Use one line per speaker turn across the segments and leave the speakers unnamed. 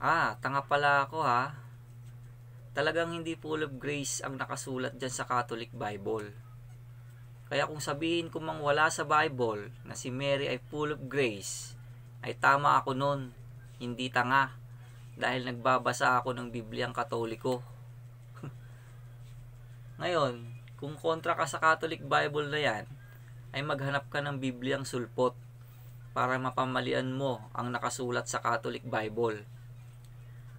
Tanga pala ako ha. Talagang hindi full of grace ang nakasulat dyan sa Catholic Bible. Kaya kung sabihin ko mang wala sa Bible na si Mary ay full of grace, ay tama ako nun, hindi tanga, dahil nagbabasa ako ng Bibliang Katoliko. Ngayon, kung kontra ka sa Catholic Bible na yan, ay maghanap ka ng Bibliang sulpot para mapamalian mo ang nakasulat sa Catholic Bible.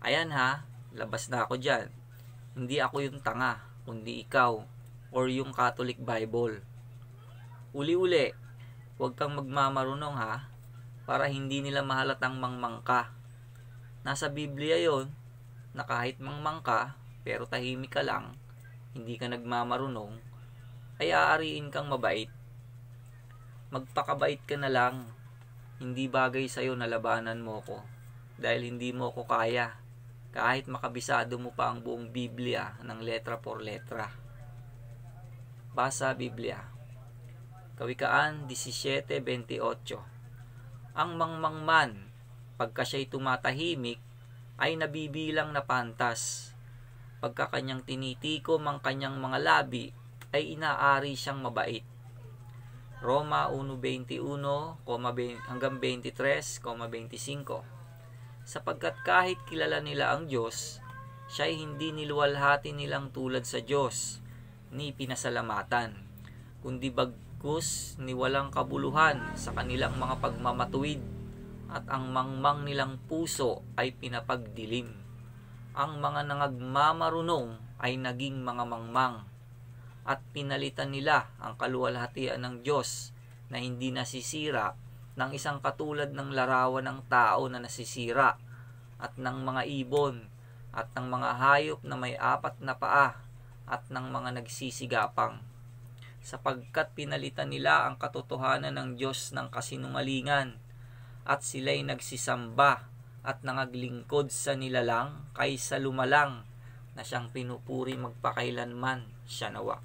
Ayan ha, labas na ako dyan. Hindi ako yung tanga, kundi ikaw or yung Catholic Bible. Uli-uli, huwag kang magmamarunong ha, para hindi nila mahalatang mangmang ka. Nasa Biblia yon na kahit mangmang ka, pero tahimik ka lang, hindi ka nagmamarunong, ay aariin kang mabait. Magpakabait ka na lang. Hindi bagay sa'yo na labanan mo ko, dahil hindi mo ko kaya, kahit makabisado mo pa ang buong Biblia ng letra por letra. Basa Biblia. Kawikaan 17:28. Ang mangmangman, pagka siya'y tumatahimik, ay nabibilang na pantas. Pagka kanyang tinitikom ang kanyang mga labi, ay inaari siyang mabait. Roma 1:21 hanggang 23:25. Sapagkat kahit kilala nila ang Diyos, siya'y hindi niluwalhati nilang tulad sa Diyos, ni pinasalamatan, kundi bagkus ni walang kabuluhan sa kanilang mga pagmamatuwid, at ang mangmang nilang puso ay pinapagdilim. Ang mga nangagmamarunong ay naging mga mangmang, at pinalitan nila ang kaluwalhatian ng Diyos na hindi nasisira ng isang katulad ng larawan ng tao na nasisira, at ng mga ibon, at ng mga hayop na may 4 na paa, at ng mga nagsisigapang. Sapagkat pinalitan nila ang katotohanan ng Diyos ng kasinungalingan, at sila'y nagsisamba at nangaglingkod sa nilalang kaysa lumalang na siyang pinupuri magpakailanman. Siya nawa.